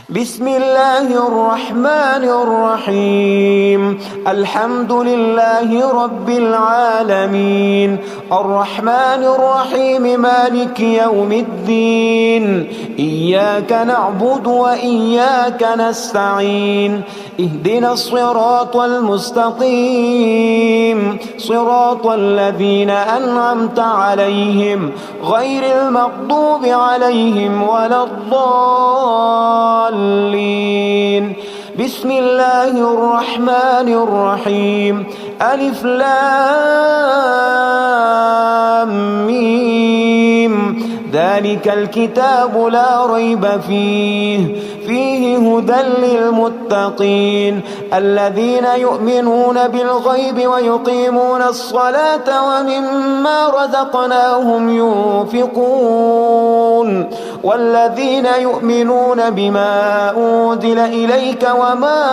بسم الله الرحمن الرحيم. الحمد لله رب العالمين، الرحمن الرحيم، مالك يوم الدين. إياك نعبد وإياك نستعين، اهدنا الصراط المستقيم، صراط الذين أنعمت عليهم غير المغضوب عليهم ولا الضالين. بسم الله الرحمن الرحيم. ألف لام ميم. ذلك الكتاب لا ريب فيه هدى للمتقين الذين يؤمنون بالغيب ويقيمون الصلاة ومما رزقناهم ينفقون والذين يؤمنون بما أنزل إليك وما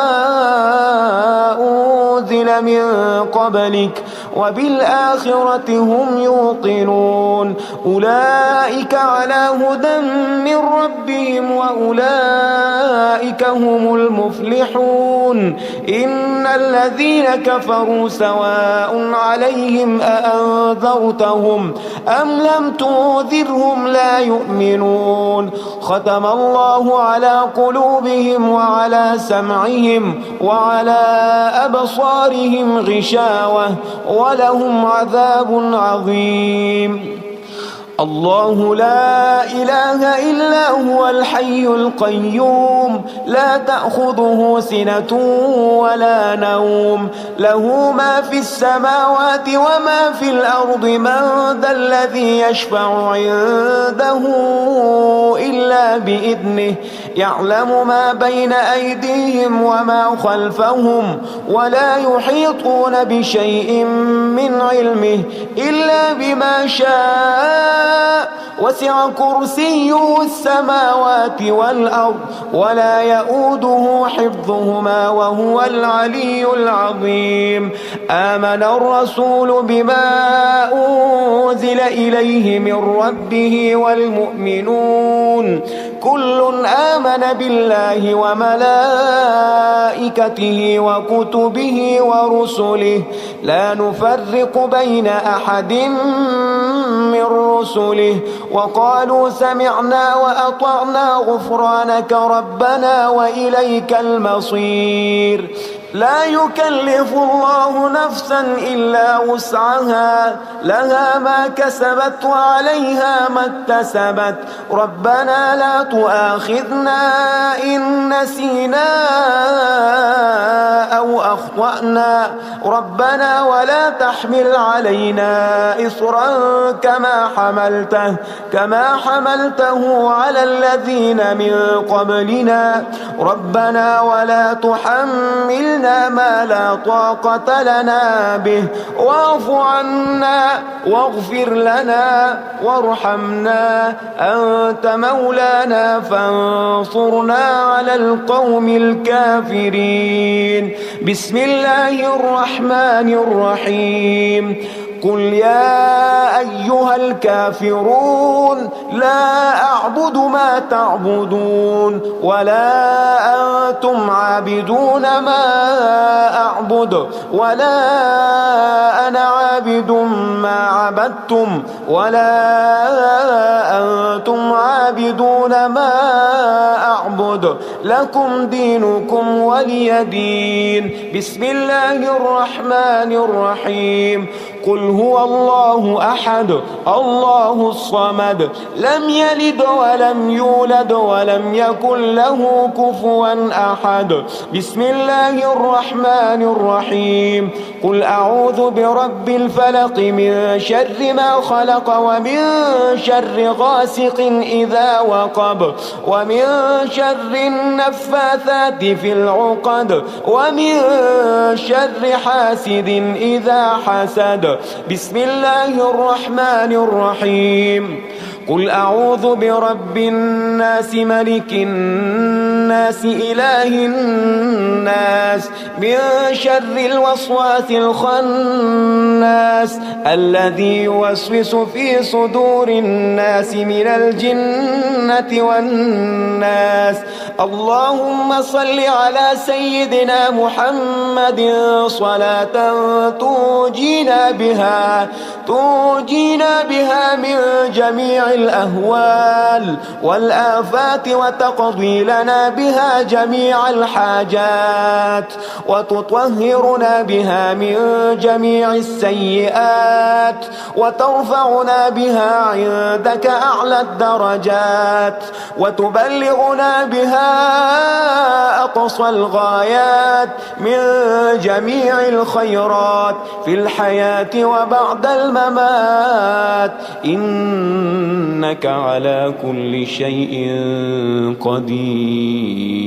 أنزل من قبلك وبالآخرة هم يوقنون. أولئك على هدى من ربهم وأولئك هم المفلحون. إن الذين كفروا سواء عليهم أأنذرتهم أم لم تنذرهم لا يؤمنون. ختم الله على قلوبهم وعلى سمعهم وعلى أبصارهم غشاوة ولهم عذاب عظيم. الله لا إله إلا هو الحي القيوم، لا تأخذه سنة ولا نوم، له ما في السماوات وما في الأرض. من ذا الذي يشفع عنده إلا بإذنه، يعلم ما بين أيديهم وما خلفهم ولا يحيطون بشيء من علمه إلا بما شاء. وسع كرسيه السماوات والأرض ولا يؤوده حفظهما وهو العلي العظيم. آمن الرسول بما أنزل إليه من ربه والمؤمنون كل آمن بالله وملائكته وكتبه ورسله لا نفرق بين أحد من رسله وقالوا سمعنا وأطعنا غفرانك ربنا وإليك المصير. لا يكلف الله نفسا إلا وسعها، لها ما كسبت وعليها ما اكتسبت. ربنا لا تؤاخذنا إن نسينا أو أخطأنا، ربنا ولا تحمل علينا إصرا كما حملته على الذين من قبلنا. ربنا ولا تحملنا ما لا طاقة لنا به واعف عنا واغفر لنا وارحمنا، أنت مولانا فانصرنا على القوم الكافرين. بسم الله الرحمن الرحيم. قل يا أيها الكافرون لا أعبد ما تعبدون ولا أنتم عابدون ما أعبد ولا أنا عابد ما عبدتم ولا أنتم عابدون ما أعبد، لكم دينكم ولي دين. بسم الله الرحمن الرحيم. قل هو الله أحد الله الصمد لم يلد ولم يولد ولم يكن له كفوا أحد. بسم الله الرحمن الرحيم. قل أعوذ برب الفلق من شر ما خلق ومن شر غاسق إذا وقب ومن شر النفاثات في العقد ومن شر حاسد إذا حسد. بسم الله الرحمن الرحيم. قل أعوذ برب الناس ملك الناس إله الناس من شر الوسواس الخناس الذي يوسوس في صدور الناس من الجنة والناس. اللهم صل على سيدنا محمد صلاة تنجينا بها من جميع الأهوال والآفات وتقضي لنا بها جميع الحاجات وتطهرنا بها من جميع السيئات وترفعنا بها عندك أعلى الدرجات وتبلغنا بها أقصى الغايات من جميع الخيرات في الحياة وبعد الممات، إنك على كل شيء قدير.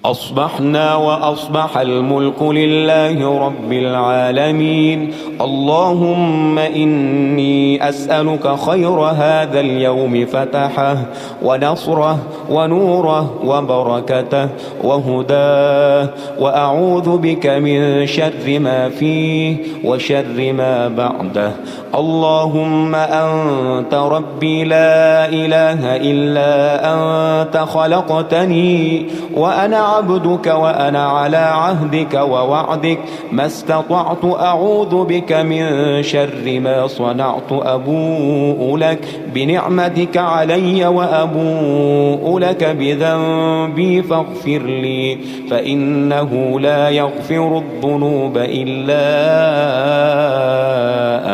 أصبحنا وأصبح الملك لله رب العالمين. اللهم إني أسألك خير هذا اليوم فتحه ونصره ونوره وبركته وهداه، وأعوذ بك من شر ما فيه وشر ما بعده. اللهم أنت ربي لا إله إلا أنت، خلقتني وأنا عبدك وأنا على عهدك ووعدك ما استطعت، أعوذ بك من شر ما صنعت. أبوء لك بنعمتك علي وأبوء لك بذنبي فاغفر لي، فإنه لا يغفر الذنوب إلا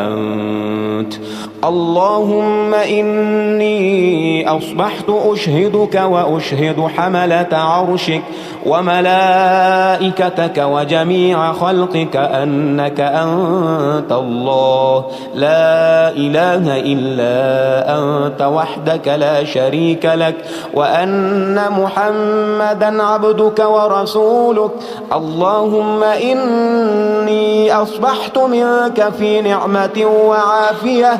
أنت. اللهم إني أصبحت أشهدك وأشهد حملة عرشك وملائكتك وجميع خلقك أنك أنت الله لا إله إلا أنت وحدك لا شريك لك، وأن محمدا عبدك ورسولك. اللهم إني أصبحت منك في نعمة وعافية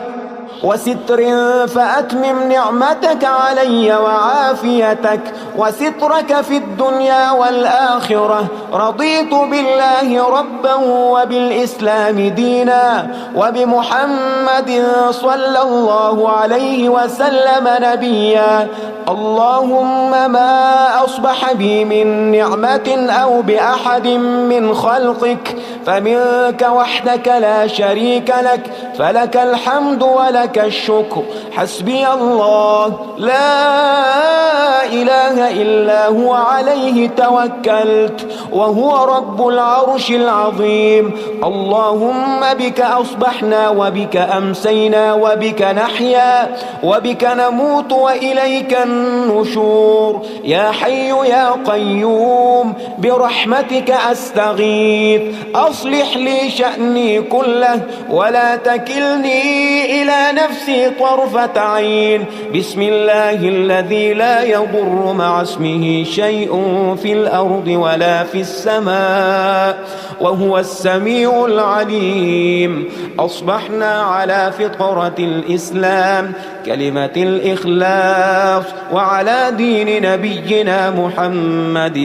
وستر، فأتمم نعمتك علي وعافيتك وسترك في الدنيا والآخرة. رضيت بالله ربا وبالإسلام دينا وبمحمد صلى الله عليه وسلم نبيا. اللهم ما أصبح بي من نعمة أو بأحد من خلقك فمنك وحدك لا شريك لك، فلك الحمد ولك الشكر. حسبي الله لا إله إلا هو عليه توكلت وهو رب العرش العظيم. اللهم بك أصبحنا وبك أمسينا وبك نحيا وبك نموت وإليك النشور. يا حي يا قيوم برحمتك أستغيث، أصلح لي شأني كله ولا تكلني إلى نفسي طرفة عين. بسم الله الذي لا يضر مع اسمه شيء في الأرض ولا في السماء وهو السميع العليم. أصبحنا على فطرة الإسلام كلمة الإخلاص وعلى دين نبينا محمد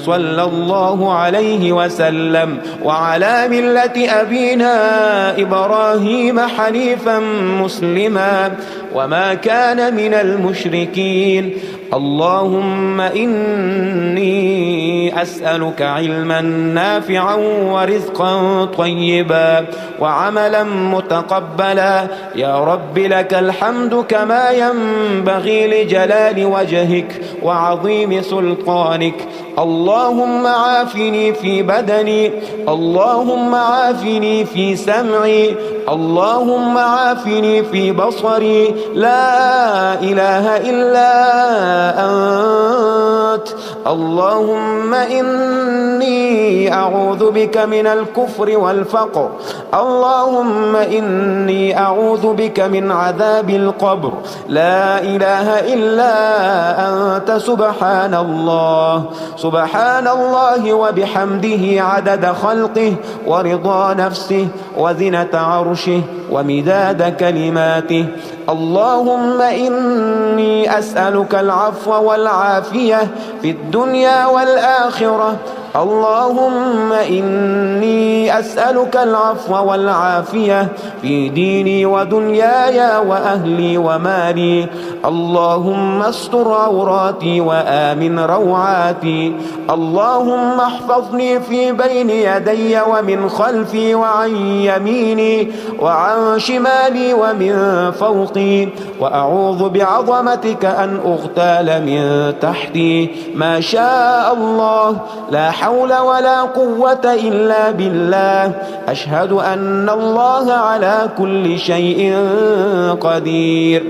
صلى الله عليه وسلم وعلى ملة أبينا إبراهيم حنيفا مسلما وما كان من المشركين. اللهم إني أسألك علما نافعا ورزقا طيبا وعملا متقبلا. يا رب لك الحمد كما ينبغي لجلال وجهك وعظيم سلطانك. اللهم عافني في بدني، اللهم عافني في سمعي، اللهم عافني في بصري. لا إله إلا أنت. اللهم إني أعوذ بك من الكفر والفقر. اللهم إني أعوذ بك من عذاب القبر. لا إله إلا أنت. سبحان الله سبحان الله وبحمده عدد خلقه ورضا نفسه وزنة عرشه ومداد كلماته. اللهم إني أسألك العفو والعافية في الدنيا والآخرة. اللهم إني أسألك العفو والعافية في ديني ودنياي وأهلي ومالي. اللهم استر عوراتي وآمن روعاتي. اللهم احفظني في بين يدي ومن خلفي وعن يميني وعن شمالي ومن فوقي، وأعوذ بعظمتك أن أغتال من تحتي. ما شاء الله، لا حول ولا قوة إلا بالله. أشهد أن الله على كل شيء قدير.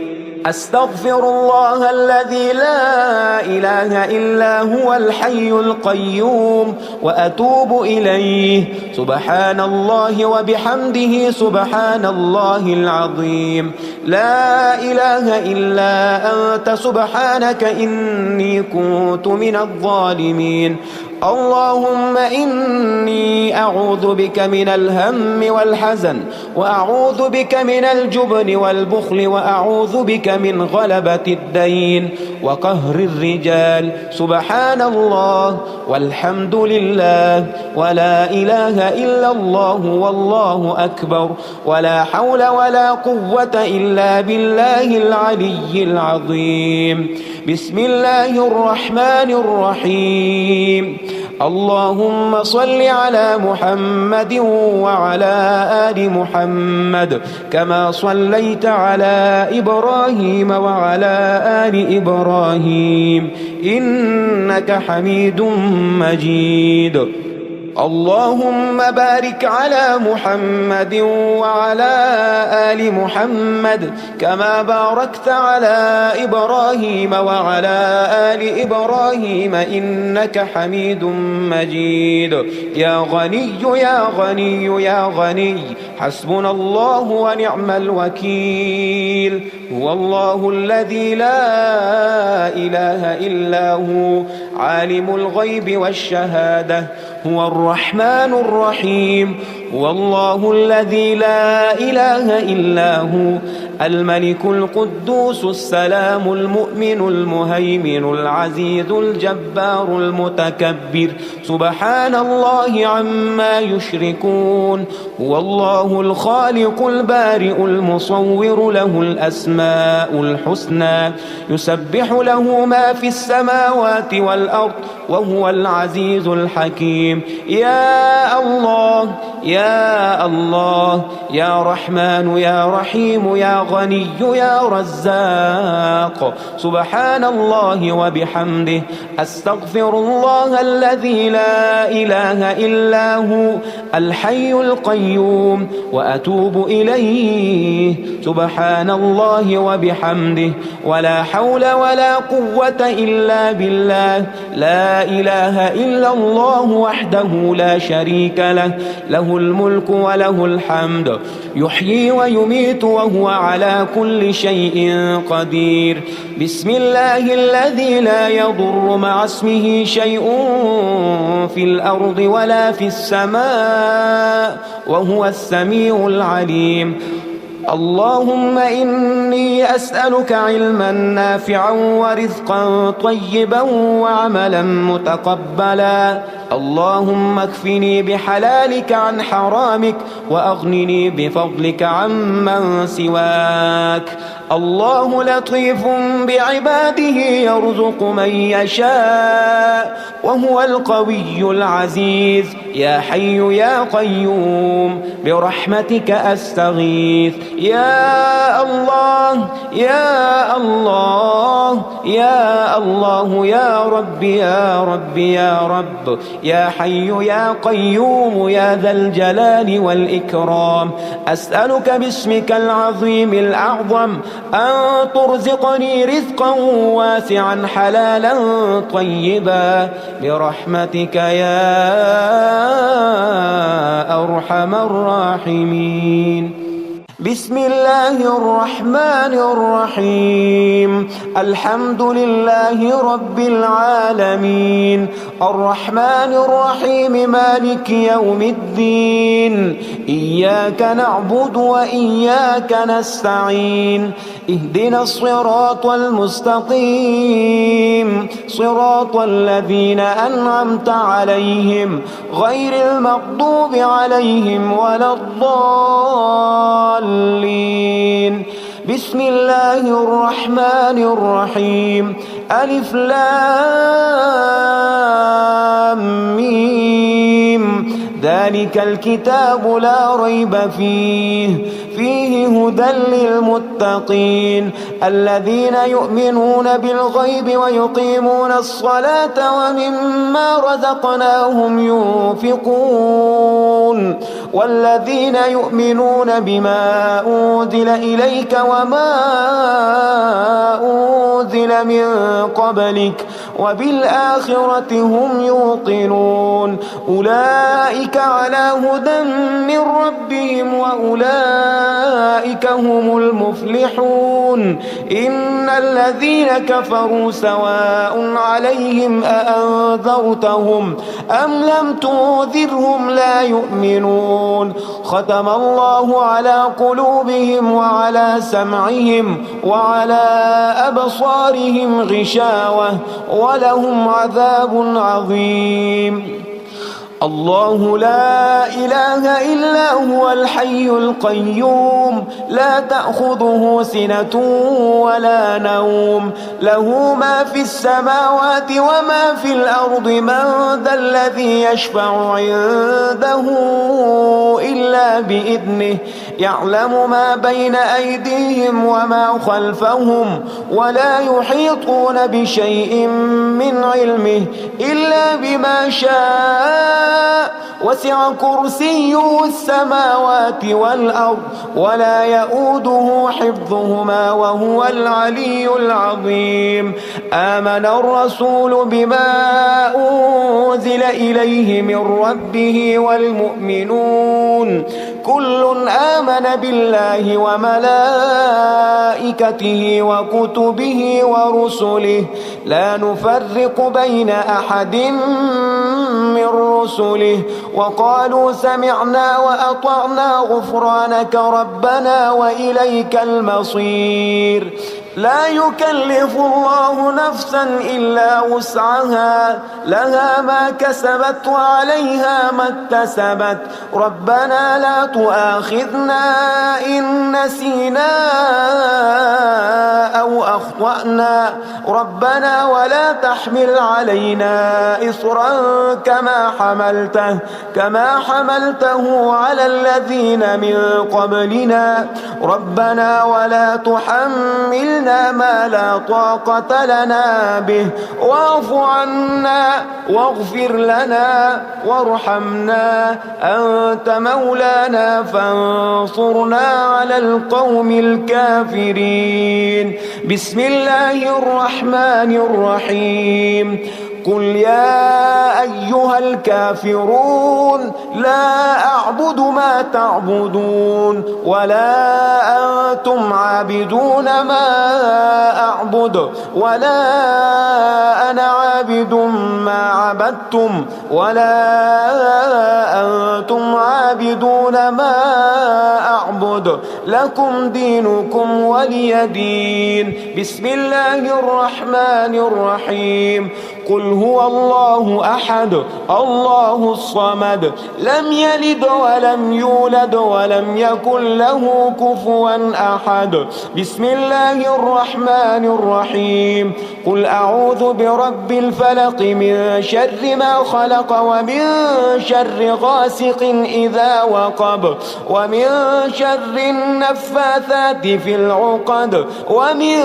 أستغفر الله الذي لا إله إلا هو الحي القيوم وأتوب إليه. سبحان الله وبحمده سبحان الله العظيم. لا إله إلا أنت سبحانك إني كنت من الظالمين. اللهم إني أعوذ بك من الهم والحزن، وأعوذ بك من الجبن والبخل، وأعوذ بك من غلبة الدين وقهر الرجال. سبحان الله والحمد لله ولا إله إلا الله والله أكبر، ولا حول ولا قوة إلا بالله العلي العظيم. بسم الله الرحمن الرحيم. اللهم صل على محمد وعلى آل محمد كما صليت على إبراهيم وعلى آل إبراهيم إنك حميد مجيد. اللهم بارك على محمد وعلى آل محمد كما باركت على إبراهيم وعلى آل إبراهيم إنك حميد مجيد. يا غني يا غني يا غني، حسبنا الله ونعم الوكيل. هو الله الذي لا إله إلا هو، عالم الغيب والشهادة، هو الرحمن الرحيم. هو الله الذي لا إله إلا هو، الملك القدوس السلام المؤمن المهيمن العزيز الجبار المتكبر. سبحان الله عما يشركون. هو الله الخالق البارئ المصور، له الأسماء الحسنى، يسبح له ما في السماوات والأرض، وهو العزيز الحكيم. يا الله يا الله، يا رحمن يا رحيم، يا غني يا رزاق. سبحان الله وبحمده. أستغفر الله الذي لا إله إلا هو، الحي القيوم، وأتوب إليه. سبحان الله وبحمده، ولا حول ولا قوة إلا بالله. لا إله إلا الله وحده لا شريك له، له الملك وله الحمد، يحيي ويميت وهو على كل شيء قدير. بسم الله الذي لا يضر مع اسمه شيء في الأرض ولا في السماء، وهو السميع العليم. اللهم إني أسألك علما نافعا ورزقا طيبا وعملا متقبلا. اللهم اكفني بحلالك عن حرامك، وأغنني بفضلك عمن سواك. الله لطيف بعباده يرزق من يشاء، وهو القوي العزيز. يا حي يا قيوم برحمتك أستغيث. يا الله يا الله يا الله، يا رب يا رب يا رب، يا حي يا قيوم يا ذا الجلال والإكرام. أسألك باسمك العظيم الأعظم أن ترزقني رزقا واسعا حلالا طيبا برحمتك يا أرحم الراحمين. بسم الله الرحمن الرحيم الحمد لله رب العالمين الرحمن الرحيم مالك يوم الدين إياك نعبد وإياك نستعين اهدنا الصراط المستقيم صراط الذين أنعمت عليهم غير المغضوب عليهم ولا الضالين بسم الله الرحمن الرحيم ألف لام ميم ذلك الكتاب لا ريب فيه هدى للمتقين الذين يؤمنون بالغيب ويقيمون الصلاة ومما رزقناهم ينفقون والذين يؤمنون بما أنزل إليك وما أنزل من قبلك وبالآخرة هم يوقنون أولئك على هدى من ربهم وأولئك هم المفلحون إن الذين كفروا سواء عليهم أأنذرتهم أم لم تنذرهم لا يؤمنون ختم الله على قلوبهم وعلى سمعهم وعلى أبصارهم غشاوة ولهم عذاب عظيم الله لا إله إلا هو الحي القيوم لا تأخذه سنة ولا نوم له ما في السماوات وما في الأرض من ذا الذي يشفع عنده إلا بإذنه يعلم ما بين أيديهم وما خلفهم ولا يحيطون بشيء من علمه إلا بما شاء وسع كرسيه السماوات والأرض ولا يؤوده حفظهما وهو العلي العظيم آمن الرسول بما أنزل إليه من ربه والمؤمنون كل آمن بالله وملائكته وكتبه ورسله لا نفرق بين أحد من رسله وقالوا سمعنا وأطعنا غفرانك ربنا وإليك المصير لا يكلف الله نفسا إلا وسعها لها ما كسبت وعليها ما اكتسبت ربنا لا تؤاخذنا إن نسينا أو أخطأنا ربنا ولا تحمل علينا إصرا كما حملته على الذين من قبلنا ربنا ولا تحملنا ما لا طاقة لنا به واعف عنا واغفر لنا وارحمنا أنت مولانا فانصرنا على القوم الكافرين بسم الله الرحمن الرحيم قل يا أيها الكافرون لا أعبد ما تعبدون ولا أنتم عابدون ما أعبد ولا أنا عابد ما عبدتم ولا أنتم عابدون ما أعبد لكم دينكم ولي دين بسم الله الرحمن الرحيم قل هو الله أحد الله الصمد لم يلد ولم يولد ولم يكن له كفوا أحد بسم الله الرحمن الرحيم قل أعوذ برب الفلق من شر ما خلق ومن شر غاسق إذا وقب ومن شر النفاثات في العقد ومن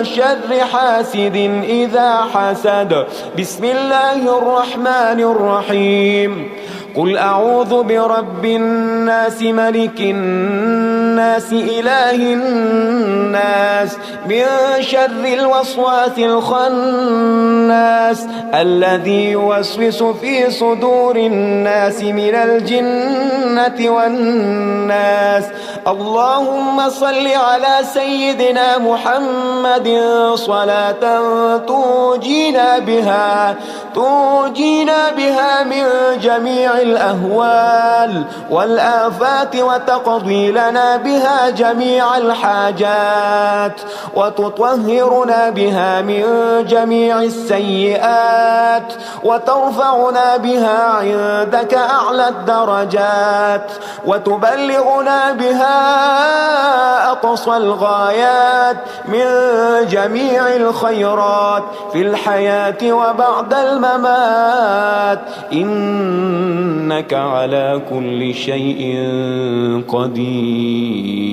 شر حاسد إذا حسد بسم الله الرحمن الرحيم قل أعوذ برب الناس ملك الناس إله الناس من شر الوسواس الخناس الذي يوسوس في صدور الناس من الجنة والناس. اللهم صل على سيدنا محمد صلاة تنجينا بها من جميع الأهوال والآفات وتقضي لنا بها جميع الحاجات وتطهرنا بها من جميع السيئات وترفعنا بها عندك أعلى الدرجات وتبلغنا بها أقصى الغايات من جميع الخيرات في الحياة وبعد الممات، إنك على كل شيء قدير.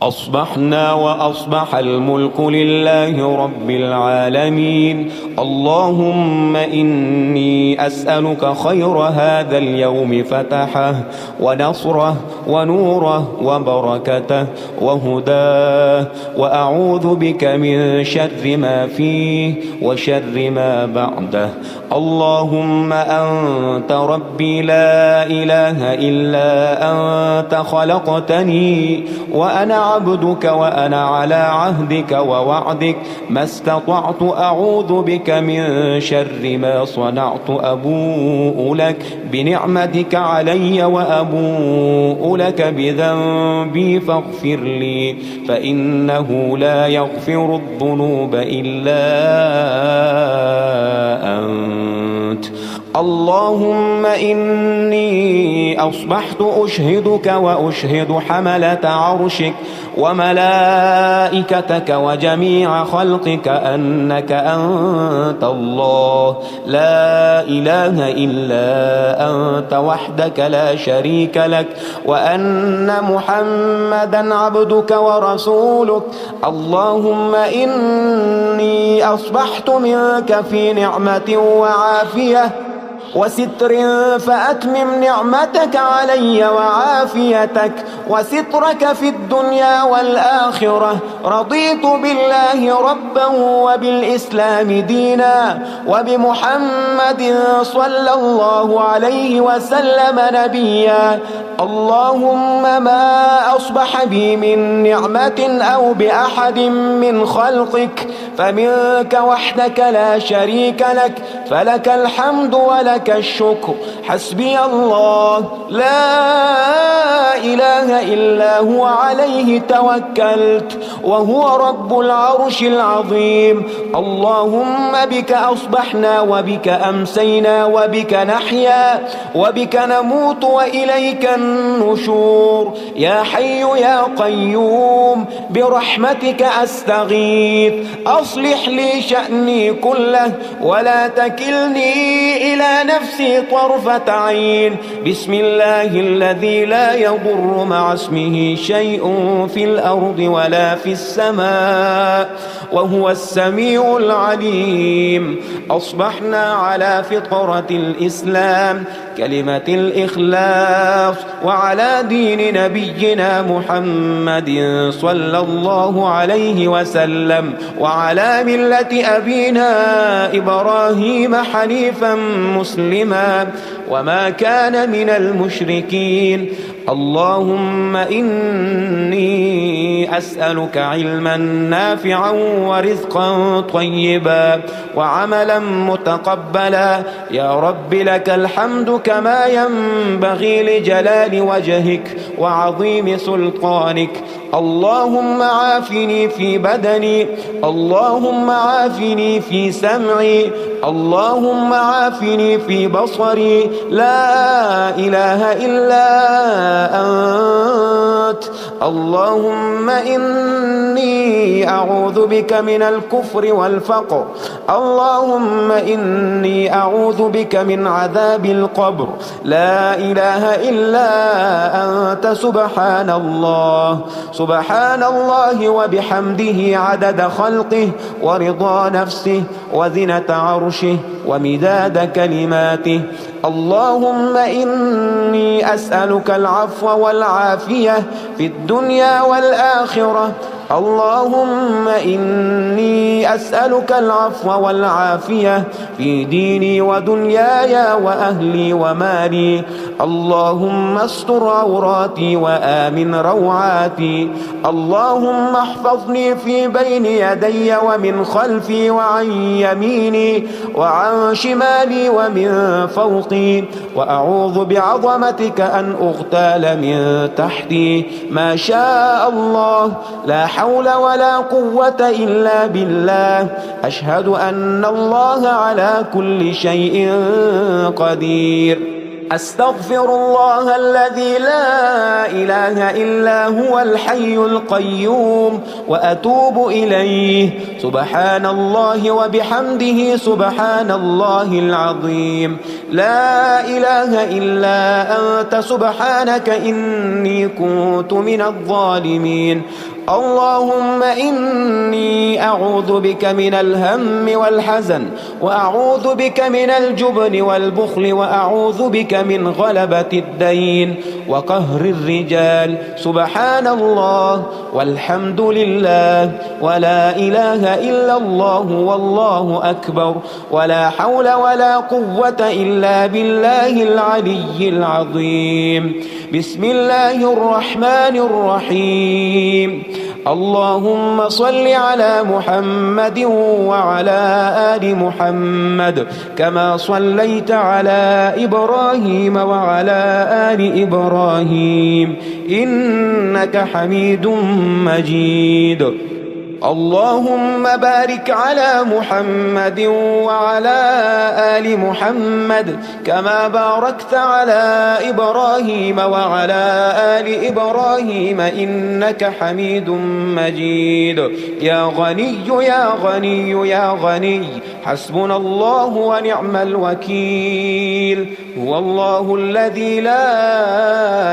أصبحنا وأصبح الملك لله رب العالمين. اللهم إني أسألك خير هذا اليوم فتحه ونصره ونوره وبركته وهداه، وأعوذ بك من شر ما فيه وشر ما بعده. اللهم أنت ربي لا إله إلا أنت، خلقتني وأنا عبدك وأنا على عهدك ووعدك ما استطعت. أعوذ بك من شر ما صنعت. أبوء لك بنعمتك علي وأبوء لك بذنبي فاغفر لي، فإنه لا يغفر الذنوب إلا أنت. اللهم إني أصبحت أشهدك وأشهد حملة عرشك وملائكتك وجميع خلقك أنك أنت الله لا إله إلا أنت وحدك لا شريك لك، وأن محمدا عبدك ورسولك. اللهم إني أصبحت منك في نعمة وعافية وستر، فأتمم نعمتك علي وعافيتك وسترك في الدنيا والآخرة. رضيت بالله ربا وبالإسلام دينا وبمحمد صلى الله عليه وسلم نبيا. اللهم ما أصبح بي من نعمة أو بأحد من خلقك فمنك وحدك لا شريك لك، فلك الحمد ولك الشكر. حسبي الله لا إله إلا هو، عليه توكلت وهو رب العرش العظيم. اللهم بك أصبحنا وبك أمسينا وبك نحيا وبك نموت وإليك النشور. يا حي يا قيوم برحمتك أستغيث، أصلح لي شأني كله ولا تكلني إلى نفسي طرفة عين. بسم الله الذي لا يضر مع اسمه شيء في الأرض ولا في السماء وهو السميع العليم. أصبحنا على فطرة الإسلام كلمة الإخلاص وعلى دين نبينا محمد صلى الله عليه وسلم وعلى ملة أبينا إبراهيم حنيفا مسلما وما كان من المشركين. اللهم إني أسألك علما نافعا ورزقا طيبا وعملا متقبلا. يا رب لك الحمد كما ينبغي لجلال وجهك وعظيم سلطانك. اللهم عافني في بدني، اللهم عافني في سمعي، اللهم عافني في بصري. لا إله إلا أنت. اللهم إني أعوذ بك من الكفر والفقر. اللهم إني أعوذ بك من عذاب القبر. لا إله إلا أنت. سبحان الله سبحان الله وبحمده عدد خلقه ورضا نفسه وزنة عرشه ومداد كلماته. اللهم إني أسألك العفو والعافية في الدنيا والآخرة. اللهم إني أسألك العفو والعافية في ديني ودنياي وأهلي ومالي. اللهم استر عوراتي وآمن روعاتي. اللهم احفظني في بين يدي ومن خلفي وعن يميني وعن شمالي ومن فوقي، وأعوذ بعظمتك أن أغتال من تحتي. ما شاء الله، لا حول ولا قوة إلا بالله. أشهد أن الله على كل شيء قدير. أستغفر الله الذي لا إله إلا هو الحي القيوم وأتوب إليه. سبحان الله وبحمده سبحان الله العظيم. لا إله إلا أنت سبحانك إني كنت من الظالمين. اللهم إني أعوذ بك من الهم والحزن، وأعوذ بك من الجبن والبخل، وأعوذ بك من غلبة الدين وقهر الرجال. سبحان الله والحمد لله ولا إله إلا الله والله أكبر، ولا حول ولا قوة إلا بالله العلي العظيم. بسم الله الرحمن الرحيم. اللهم صل على محمد وعلى آل محمد كما صليت على إبراهيم وعلى آل إبراهيم إنك حميد مجيد. اللهم بارك على محمد وعلى آل محمد كما باركت على إبراهيم وعلى آل إبراهيم إنك حميد مجيد. يا غني يا غني يا غني، حسبنا الله ونعم الوكيل. هو الله الذي لا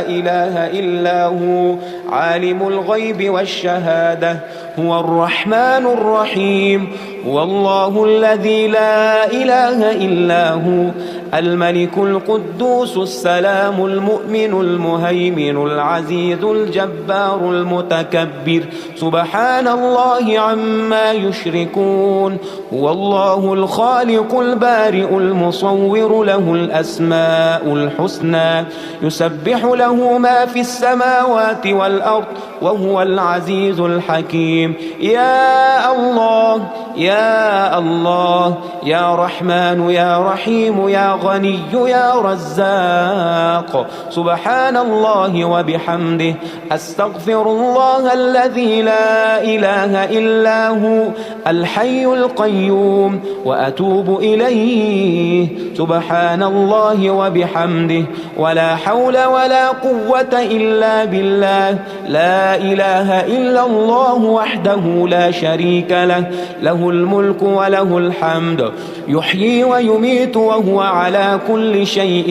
إله إلا هو، عالم الغيب والشهادة، هو الرحمن الرحيم. هو الله الذي لا إله إلا هو، الملك القدوس السلام المؤمن المهيمن العزيز الجبار المتكبر. سبحان الله عما يشركون. هو الله الخالق البارئ المصور، له الأسماء الحسنى، يسبح له ما في السماوات والأرض، وهو العزيز الحكيم. يا الله يا الله، يا رحمن يا رحيم، يا غني يا رزاق. سبحان الله وبحمده. أستغفر الله الذي لا إله إلا هو، الحي القيوم، وأتوب إليه. سبحان الله وبحمده، ولا حول ولا قوة إلا بالله. لا إله إلا الله وحده لا شريك له، له الملك وله الحمد، يحيي ويميت وهو على كل شيء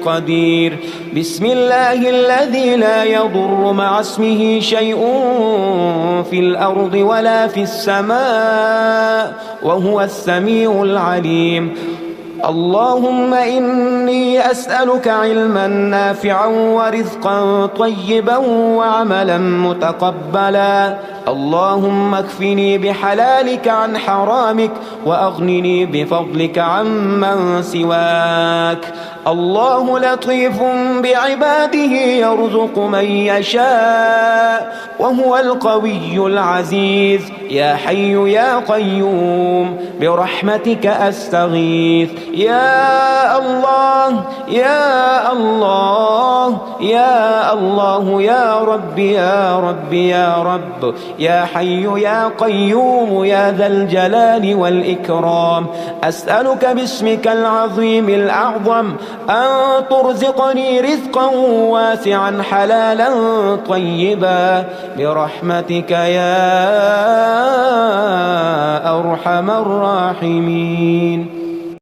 قدير. بسم الله الذي لا يضر مع اسمه شيء في الأرض ولا في السماء، وهو السميع العليم. اللهم إني أسألك علما نافعا ورزقا طيبا وعملا متقبلا. اللهم اكفني بحلالك عن حرامك، وأغنني بفضلك عمن سواك. الله لطيف بعباده يرزق من يشاء، وهو القوي العزيز. يا حي يا قيوم برحمتك أستغيث. يا الله يا الله يا الله، يا رب يا رب يا رب، يا حي يا قيوم يا ذا الجلال والإكرام. أسألك باسمك العظيم الأعظم أن ترزقني رزقا واسعا حلالا طيبا برحمتك يا أرحم الراحمين.